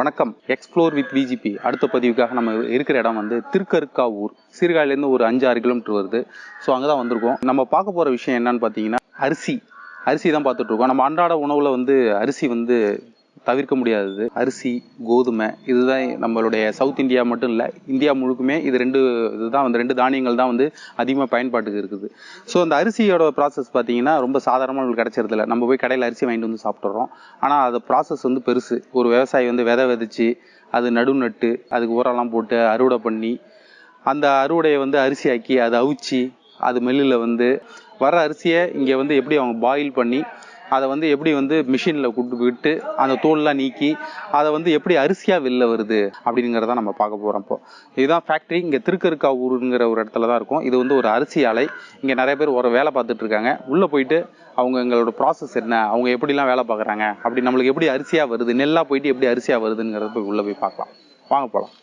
வணக்கம். Explore with VGP அடுத்த பதிவுக்காக நம்ம இருக்கிற இடம் வந்து திருக்கருக்காவூர். சீர்காழிலேருந்து ஒரு 5-6 கிலோமீட்டர் வருது. ஸோ அங்கே தான் வந்திருக்கோம். நம்ம பார்க்க போகிற விஷயம் என்னன்னு பார்த்தீங்கன்னா அரிசி தான் பார்த்துட்டு இருக்கோம். நம்ம அன்றாட உணவில் வந்து அரிசி வந்து தவிர்க்க முடியாதது. அரிசி, கோதுமை, இதுதான் நம்மளுடைய சவுத் இந்தியா மட்டும் இல்லை, இந்தியா முழுக்குமே இது ரெண்டு தானியங்கள் தான் வந்து அதிகமாக பயன்பாட்டுக்கு இருக்குது. ஸோ அந்த அரிசியோட ப்ராசஸ் பார்த்தீங்கன்னா ரொம்ப சாதாரணமாக நம்மளுக்கு கிடைச்சிருதில்ல. நம்ம போய் கடையில் அரிசி வாங்கிட்டு வந்து சாப்பிட்றோம். ஆனால் அது ப்ராசஸ் வந்து பெருசு. ஒரு விவசாயி வந்து விதை விதைச்சி அது நட்டு அதுக்கு உரம்லாம் போட்டு அறுவடை பண்ணி அந்த அறுவடையை வந்து அரிசி ஆக்கி அதை அவிச்சு அது மில்லில் வந்து வர அரிசியை இங்கே வந்து எப்படி அவங்க பாயில் பண்ணி அதை வந்து எப்படி வந்து மிஷினில் கூட்டு விட்டு அந்த தோல்லாம் நீக்கி அதை வந்து எப்படி அரிசியாக வெளில வருது அப்படிங்கிறத நம்ம பார்க்க போகிறோம். இப்போ இதுதான் ஃபேக்ட்ரி. இங்கே திருக்கருக்காவூருங்கிற ஒரு இடத்துல தான் இருக்கும். இது வந்து ஒரு அரிசி ஆலை. இங்கே நிறைய பேர் ஒரு வேலை பார்த்துட்டு இருக்காங்க. உள்ளே போயிட்டு எங்களோட ப்ராசஸ் என்ன, அவங்க எப்படிலாம் வேலை பார்க்குறாங்க, அப்படி நம்மளுக்கு எப்படி அரிசியாக வருது, நெல்லாக போயிட்டு எப்படி அரிசியாக வருதுங்கிறத போய் உள்ளே போய் பார்க்கலாம். வாங்க போகலாம்.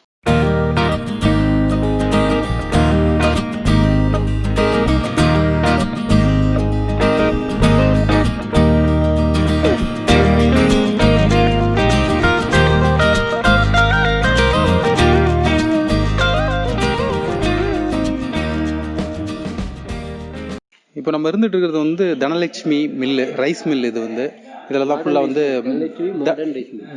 இப்போ நம்ம இருந்துட்டு இருக்கிறது வந்து தனலட்சுமி மில்லு, ரைஸ் மில். இது வந்து இதில் தான் ஃபுல்லாக வந்து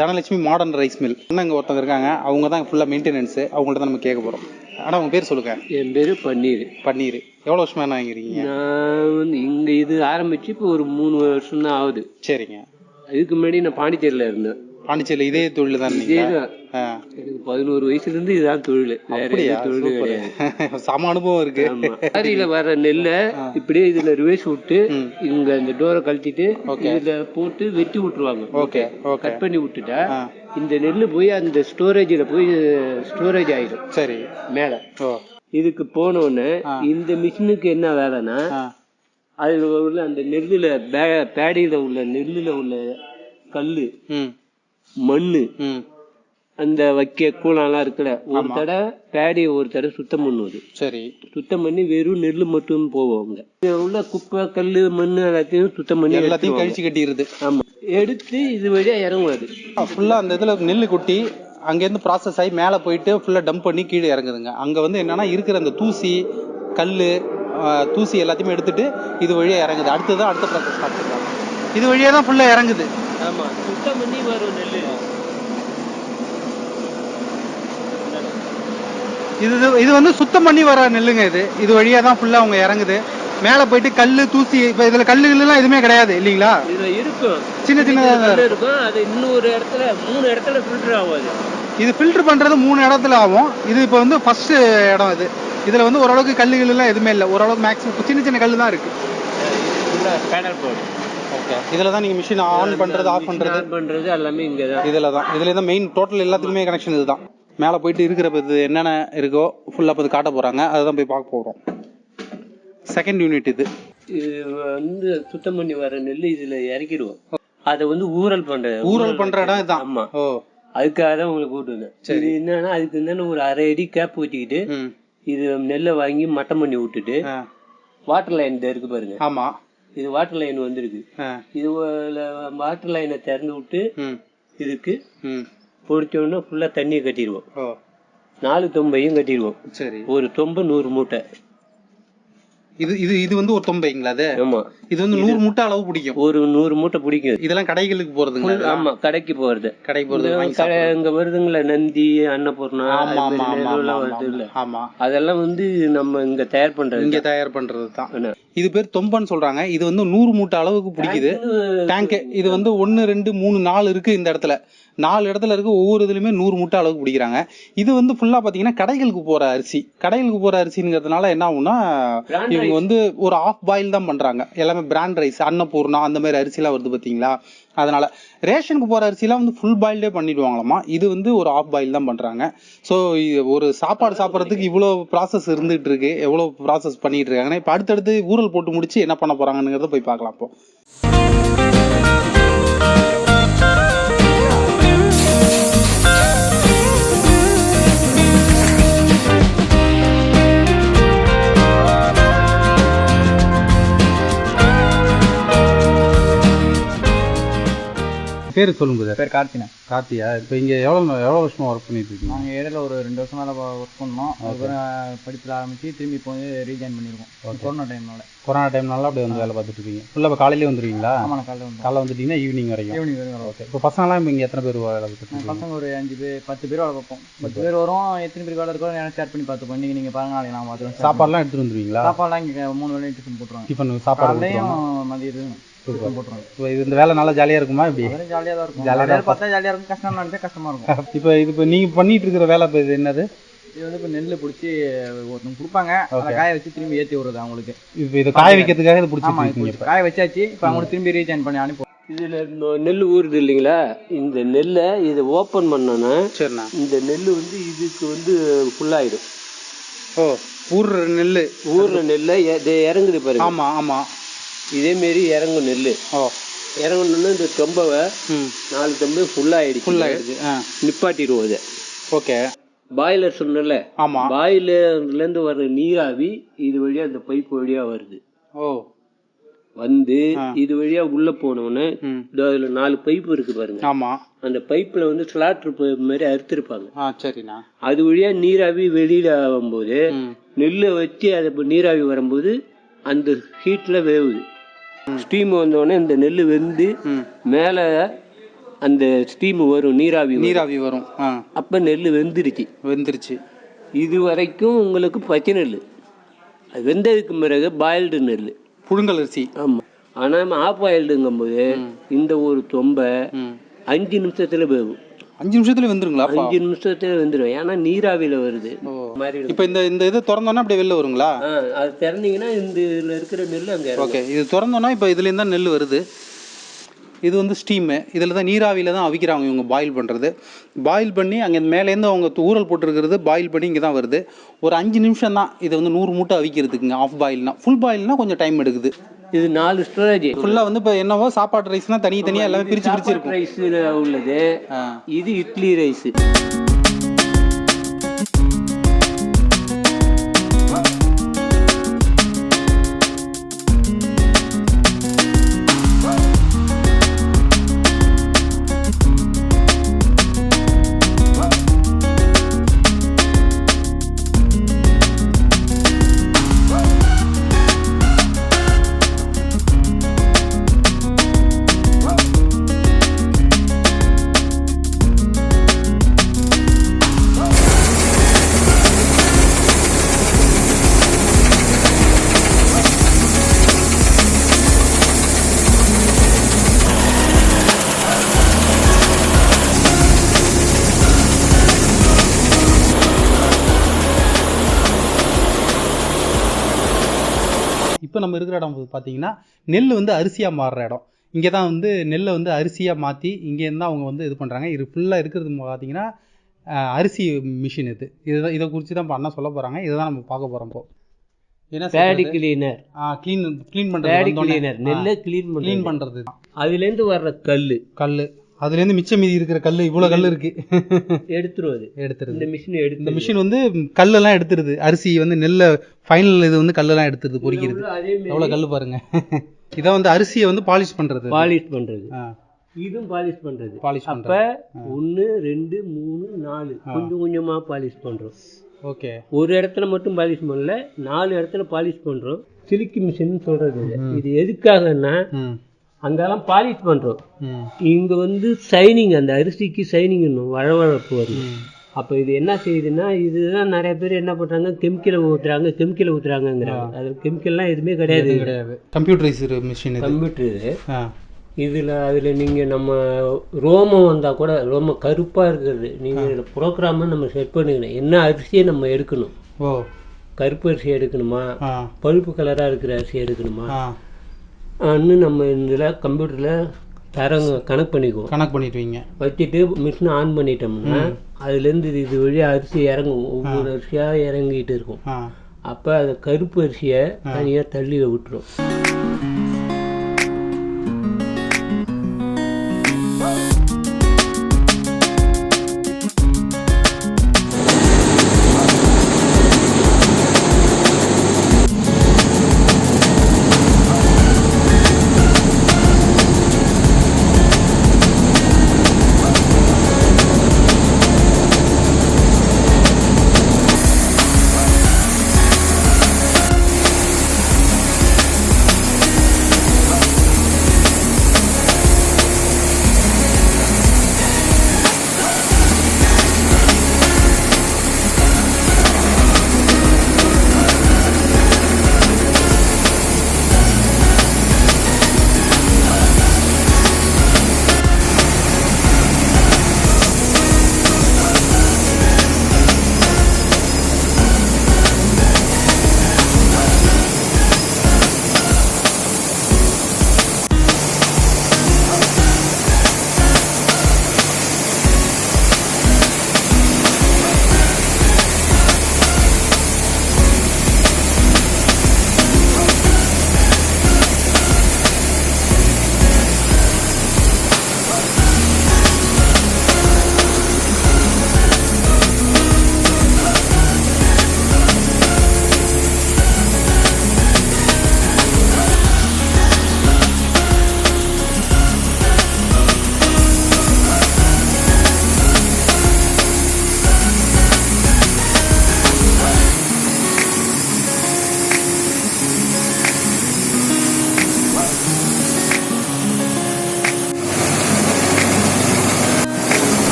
தனலட்சுமி மாடர்ன் ரைஸ் மில். இன்னும் இங்கே ஒருத்தவங்க இருக்காங்க, அவங்க தான் ஃபுல்லாக மெயின்டெனன்ஸு. அவங்கள்ட்ட தான் நம்ம கேட்க போகிறோம். ஆனால் அவங்க பேர் சொல்லுங்க. என் பேர் பன்னீர். எவ்வளோ வருஷமா என்ன வாங்கிறீங்க? நான் வந்து இங்கே இது ஆரம்பிச்சு இப்போ ஒரு 3 வருஷம் தான் ஆகுது. சரிங்க. இதுக்கு முன்னாடி நான் பாண்டிச்சேரியில் இருந்தேன். பாண்டிச்சேரியில் இதே தொழில் தான்? எனக்கு 11 வயசுலேருந்து இதுதான் தொழில். சம அனுபவம் இருக்கு. லாரியில வர நெல்லை இப்படியே இதுல ரிவேஸ் விட்டு இங்க இந்த டோரை கழட்டிட்டு இதுல போட்டு வெட்டி விட்டுருவாங்க. கட் பண்ணி விட்டுட்டா இந்த நெல்லு போய் அந்த ஸ்டோரேஜ்ல போய் ஸ்டோரேஜ் ஆயிடும். சரி. மேல இதுக்கு போனோன்னு இந்த மிஷினுக்கு என்ன வேலைன்னா, அதுல உள்ள அந்த நெல்லுல பேடியில உள்ள நெல்லுல உள்ள கல்லு, மண்ணு, அந்த வைக்க கூழாலாம் இருக்குல்ல, ஒரு தடவை பேடியை ஒரு தடவை சுத்தம் பண்ணுவது. சரி. சுத்தம் பண்ணி வெறும் நெல்லு மட்டும் போவாங்க. உள்ள குப்பை, கல்லு, மண்ணு எல்லாத்தையும் சுத்தம் பண்ணி எல்லாத்தையும் கழிச்சு கட்டிடுது. ஆமா. எடுத்து இது வழியா இறங்குவது. ஃபுல்லா அந்த இதுல நெல்லு கொட்டி அங்கேருந்து ப்ராசஸ் ஆகி மேலே போயிட்டு ஃபுல்லாக டம்ப் பண்ணி கீழே இறங்குதுங்க. அங்கே வந்து என்னன்னா இருக்கிற அந்த தூசி, கல், தூசி எல்லாத்தையுமே எடுத்துட்டு இது வழியா இறங்குது. அடுத்ததான் அடுத்த ப்ராசஸ் ஸ்டார்ட் பண்ணுறாங்க. இது வழியா தான் ஃபுல்லாக இறங்குது. ஆமா. சுத்தம் பண்ணி வரும் நெல்லு. இது வந்து சுத்தம் பண்ணி வர நெல்லுங்க. இது வழியா தான் ஃபுல்லா அவங்க இறங்குது. மேல போயிட்டு கல்லு, தூசி, இப்ப இதுல கல்லுலாம் எதுவுமே கிடையாது இல்லீங்களா? இதுல இருக்கும், சின்ன சின்னதா இருக்கும். அது இன்னொரு இடத்துல 3 இடத்துல ஃபில்டர் ஆகாது. இது ஃபில்டர் பண்றது 3 இடத்துல ஆகும். இது இப்ப வந்து ஃபர்ஸ்ட் இடம். இதுல வந்து ஓரளவுக்கு கல்லுகள் எல்லாம் எதுவுமே இல்லை. ஓரளவுக்கு மேக்ஸிமம் சின்ன சின்ன கல்லு தான் இருக்கு. Panel board. ஓகே. இதுல தான் நீங்க மிஷின் ஆன் பண்றது, ஆஃப் பண்றது எல்லாமே இங்க தான். இதுல தான் மெயின் டோட்டல் எல்லாத்துக்குமே கனெக்ஷன் இதுதான். மேலே போயிட்டு இருக்கிற என்னென்ன இருக்கோ ஃபுல்லாக இப்போ காட்ட போகிறாங்க. அதுதான் போய் பார்க்க போகிறோம். செகண்ட் யூனிட் இது வந்து சுத்தம் பண்ணி வர நெல் இதில் இறக்கிடுவோம். அதை வந்து ஊறல் பண்ணுற இடம் இதுதான். ஆமாம். ஓ, அதுக்காக தான் உங்களுக்கு கூப்பிட்டுருந்தேன். சரி. என்னன்னா அதுக்கு என்னென்ன ஒரு 1/2 அடி கேப் வச்சுக்கிட்டு இது நெல்லை வாங்கி மட்டம் பண்ணி விட்டுட்டு வாட்டர் லைன் இருக்கு பாருங்க. ஆமாம். இது வாட்டர் லைன் வந்திருக்கு. இது வாட்டர் லைனை திறந்து விட்டு இதுக்கு பொடிச்சோன்னா ஃபுல்லா தண்ணியை கட்டிடுவோம். 4 தொம்பையும் கட்டிடுவோம். சரி. ஒரு தொம்பு 100 மூட்டை. இது வந்து ஒரு தொம்பைங்களா? அது ஆமா. இது வந்து 100 மூட்டை அளவு பிடிக்கும். ஒரு 100 மூட்டை பிடிக்கும். இதெல்லாம் கடைகளுக்கு போறதுங்க. ஆமா, கடைக்கு போறது. இங்க வருதுங்களா, நந்தி, அன்னபூர்ணா, வருது. ஆமா. அதெல்லாம் வந்து நம்ம இங்க தயார் பண்றது தான். இது பேர் தொம்பன்னு சொல்றாங்க. இது வந்து 100 மூட்டை அளவுக்கு பிடிக்குது டேங்க். இது வந்து 1 2 3 4 இருக்கு. இந்த இடத்துல 4 இடத்துல இருக்கு. ஒவ்வொரு இதுலயுமே 100 மூட்டை அளவுக்கு பிடிக்கிறாங்க. இது வந்து ஃபுல்லா பாத்தீங்கன்னா கடைகளுக்கு போற அரிசிங்கிறதுனால என்ன ஆகும்னா, இவங்க வந்து ஒரு ஆஃப் பாயில் தான் பண்றாங்க. எல்லாமே பிராண்ட் ரைஸ், அன்னபூர்ணா அந்த மாதிரி அரிசி எல்லாம் வருது பாத்தீங்களா. அதனால ரேஷனுக்கு போற அரிசி எல்லாம் வந்து ஃபுல் பாயில்டே பண்ணிடுவாங்களாமா. இது வந்து ஒரு ஆஃப் பாயில் தான் பண்றாங்க. ஸோ ஒரு சாப்பாடு சாப்பிட்றதுக்கு இவ்வளவு ப்ராசஸ் இருந்துட்டு இருக்கு, எவ்வளவு ப்ராசஸ் பண்ணிட்டு இருக்காங்கன்னா, இப்ப அடுத்தடுத்து ஊறல் போட்டு முடிச்சு என்ன பண்ண போறாங்கிறத போய் பார்க்கலாம். இப்போ பேர் சொல்லுங்க. பேர் கார்த்தினா. கார்த்தியா? இப்போ இங்கே எவ்வளோ வருஷமாக ஒர்க் பண்ணிட்டு இருக்கீங்க? நாங்கள் இடையில ஒரு 2 வருஷம் மேலே ஒர்க் பண்ணோம். அதுக்கப்புறம் படிப்பில் ஆரம்பித்து திரும்பி இப்போ வந்து ரீஜாயின் பண்ணியிருக்கோம். கொரோனா டைம்னால அப்படியே வந்து வேலை பார்த்துட்டு இருக்கீங்க. ஃபுல்லாக இப்போ காலையிலே வந்துடுவீங்களா? ஆமாம், காலைல வந்துட்டீங்கன்னா ஈவினிங் வரைக்கும். ஓகே. இப்போ பசங்களாம் இப்போ இங்கே எத்தனை பேர் வேலை பார்த்துட்டு? பசங்க ஒரு 5 பேர் 10 பேர் வேலை பார்ப்போம். 10 பேர் வரும். எத்தனை பேர் வேலை இருக்கோ எனக்கு ஷேர் பண்ணி பார்த்துப்போம். இன்றைக்கி நீங்கள் பாருங்க, நாளைக்கு நான் பார்த்துருவேன். சாப்பாடுலாம் எடுத்துகிட்டு வந்துடுவீங்களா? சாப்பாடுலாம் இங்கே 3 வேலையும் டிஃபன் போட்டுருவாங்க. டிஃபன் சாப்பாடுலையும் மதியம் போட்டுருவாங்க. இந்த வேலை நல்லா ஜாலியாக இருக்குமா? இப்படி ஜாலியாக தான் இருக்கும். ஜாலியாக பார்த்தா ஜாலியாக இருக்கும், கஷ்டமாக நினைச்சா கஷ்டமாக இருக்கும். இப்போ நீங்கள் பண்ணிட்டு இருக்கிற வேலை இப்போ இது என்னது? இது வந்து இப்போ நெல் பிடிச்சி ஒருத்தவங்க கொடுப்பாங்க, அதை காய வச்சு திரும்பி ஏற்றி விடுறது அவங்களுக்கு. இப்போ இதை காய வைக்கிறதுக்காக இது பிடிச்சி காய வச்சாச்சு. இப்போ அவங்களுக்கு திரும்பி ரீஜாயின் பண்ணி அனுப்பி இதில் நெல் ஊறுது இல்லைங்களா? இந்த நெல்லை இதை ஓப்பன் பண்ணோன்னா சரிண்ணா, இந்த நெல் வந்து இதுக்கு வந்து ஃபுல்லாகிடும். ஓ, ஊறுற நெல்லை இது இறங்குது பாருங்க. ஆமாம் ஆமாம், இதேமாரி இறங்கும் நெல். ஓ, இறங்கணுன்னா இந்த தொம்பவை 4 தொம்பை ஃபுல்லாகிடுச்சு. நிப்பாட்டிடுவோம் இதை. ஓகே. பாய்லர் சொன்னல, ஆமாம், பாய்லர்லேருந்து வர்ற நீராவி இது வழியாக அந்த பைப் வழியாக வருது. ஓ, வந்து இது வழியா உள்ள போனோன்னு அதுல 4 பைப் இருக்கு பாருங்க. ஆமா, அந்த பைப்ல வந்து ஸ்லாட்டர் மாதிரி அறுத்திருப்பாங்க. சரிண்ணா. அது வழியா நீராவி வெளியில ஆகும்போது நெல்லை வச்சு அது நீராவி வரும்போது அந்த ஹீட்ல வேவுது. ஸ்டீம் வந்தோடனே இந்த நெல் வெந்து மேல அந்த ஸ்டீம் வரும், நீராவி வரும். அப்ப நெல் வெந்துருச்சு. இது வரைக்கும் உங்களுக்கு பச்சை நெல். அது வெந்ததுக்கு பிறகு பாயில்டு நெல், புழுங்கல் அரிசி. ஆமா. ஆனா ஆஃப் பாயில்டுங்கும் போது இந்த ஒரு தொம்பை 5 நிமிஷத்துல வேகும். 5 நிமிஷத்துல வெந்துருங்களா? 5 நிமிஷத்துல வெந்துடும். ஏன்னா நீராவியில வருது. இப்போ இந்த இது திறந்தோன்னா அப்படியே வெளில வருங்களா? அது திறந்தீங்கன்னா இந்த இதுல இருக்கிற நெல் அங்கே. ஓகே. இது திறந்தோன்னா இப்போ இதுலேருந்து தான் நெல் வருது. இது வந்து ஸ்டீமு. இதில் தான் நீராவியில் தான் அவிக்கிறாங்க இவங்க. பாயில் பண்ணுறது, பாயில் பண்ணி அங்கே மேலேருந்து அவங்க ஊறல் போட்டுருக்கிறது பாயில் பண்ணி இங்கே தான் வருது. ஒரு 5 நிமிஷம் தான் இதை வந்து 100 மூட்டை அவிக்கிறதுக்குங்க. ஆஃப் பாயில்னா. ஃபுல் பாயில்னா கொஞ்சம் டைம் எடுக்குது. இது 4 ஸ்டோரேஜ். ஃபுல்லாக வந்து இப்போ என்னவோ சாப்பாடு ரைஸ்னால் தனியாக எல்லாமே பிரிச்சு இருக்கும். ரைஸ் உள்ளது. இது இட்லி ரைஸ். இப்போ நம்ம இருக்கிற இடம் பார்த்தீங்கன்னா நெல் வந்து அரிசியாக மாறுற இடம். இங்கே தான் வந்து நெல்லை வந்து அரிசியாக மாற்றி இங்கேருந்து அவங்க வந்து இது பண்ணுறாங்க. இது ஃபுல்லாக இருக்கிறது பார்த்தீங்கன்னா அரிசி மிஷின். இதை குறித்து தான் இப்போ அண்ணா சொல்ல போகிறாங்க. இதை தான் நம்ம பார்க்க போகிறோம். இப்போ ஏன்னா பேடி கிளீனர், க்ளீன் பண்ணுறது, நெல்லை க்ளீன் பண்ணுறது. அதுலேருந்து வர்ற கல் அதுலேருந்து மிச்சம் மீதி இருக்கிற கல், இவ்வளோ கல் இருக்கு, எடுத்துருது. இந்த மிஷின் வந்து கல்லெல்லாம் எடுத்துருது. அரிசி வந்து நெல்லை ஃபைனல் இது வந்து கல்லெல்லாம் எடுத்துருது, பொறிக்கிறது. எவ்வளோ கல் பாருங்க. இதை வந்து அரிசியை வந்து பாலிஷ் பண்ணுறது. இதுவும் பாலிஷ் பண்ணுறது. அப்போ 1 2 3 4 கொஞ்சம் கொஞ்சமாக பாலிஷ் பண்ணுறோம். ஓகே. ஒரு இடத்துல மட்டும் பாலிஷ் பண்ணல, 4 இடத்துல பாலிஷ் பண்ணுறோம். சிலிக்கி மிஷின் சொல்கிறது. இது எதுக்காகன்னா அங்கெல்லாம் பாலிஷ் பண்ணுறோம். இங்கே வந்து சைனிங், அந்த அரிசிக்கு சைனிங் இன்னும் வழவழப்பு வருது. அப்போ இது என்ன செய்யுதுன்னா, இதுதான் நிறைய பேர் என்ன பண்ணுறாங்க, கெமிக்கலை ஊற்றுறாங்கிறாங்க. அது கெமிக்கல்லாம் எதுவுமே கிடையாது. Computerised machine. அதில் நீங்கள் நம்ம ரோமம் வந்தால் கூட, ரோமம் கருப்பாக இருக்கிறது, நீங்கள் இதில் ப்ரோக்ராமை நம்ம செட் பண்ணிக்கணும். என்ன அரிசியை நம்ம எடுக்கணும், கருப்பு அரிசி எடுக்கணுமா, பழுப்பு கலராக இருக்கிற அரிசி எடுக்கணுமா நம்ம இதில் கம்ப்யூட்டரில் கனெக்ட் பண்ணிக்குவோம். வச்சுட்டு மிஷினை ஆன் பண்ணிட்டோம்னா அதுலேருந்து இது வழியாக அரிசி இறங்கும். ஒவ்வொரு அரிசியாக இறங்கிட்டு இருக்கும். அப்போ அதை கருப்பு அரிசியை தனியாக தள்ளி விட்டுரும்.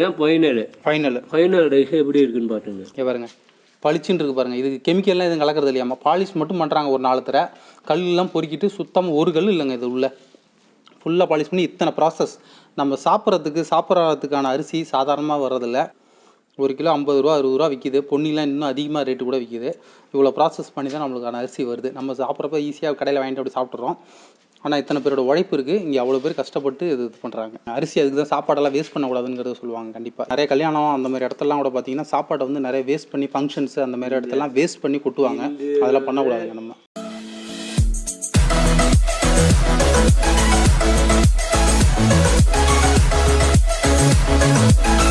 இதுதான் ஃபைனல் ரைஸ் எப்படி இருக்குன்னு பார்த்துங்க. பாருங்க பளிச்சுன்னு இருக்கு பாருங்க. இது கெமிக்கல்லாம் எதுவும் கலக்கிறது இல்லையாம்மா, பாலிஷ் மட்டும் பண்ணுறாங்க. ஒரு 4 தடவை கல்லாம் பொறுக்கிட்டு சுத்தமாக ஒரு கல் இல்லைங்க இது உள்ள ஃபுல்லாக பாலிஷ் பண்ணி இத்தனை ப்ராசஸ். நம்ம சாப்பிட்றதுக்கான அரிசி சாதாரணமாக வர்றதில்ல. 1 கிலோ 50 ரூபா 60 ரூபா விற்கிது. பொன்னிலாம் இன்னும் அதிகமாக ரேட்டு கூட விற்கிது. இவ்வளோ ப்ராசஸ் பண்ணி தான் நம்மளுக்கான அரிசி வருது. நம்ம சாப்பிட்றப்ப ஈஸியாக கடையில் வாங்கிட்டு அப்படி சாப்பிட்றோம். ஆனால் இத்தனை பேரோட உழைப்பு இருக்குது. இங்கே அவ்வளோ பேர் கஷ்டப்பட்டு இது பண்ணுறாங்க. அரிசி அதுக்கு தான் சாப்பாடெல்லாம் வேஸ்ட் பண்ணக்கூடாதுங்கிறத சொல்லுவாங்க. கண்டிப்பாக நிறைய கல்யாணம் அந்த மாதிரி இடத்துலலாம் கூட பார்த்தீங்கன்னா சாப்பாட்டை வந்து நிறைய வேஸ்ட் பண்ணி ஃபங்க்ஷன்ஸ் அந்த மாதிரி இடத்துலலாம் வேஸ்ட் பண்ணி கொட்டுவாங்க. அதெல்லாம் பண்ணக்கூடாதுங்க நம்ம.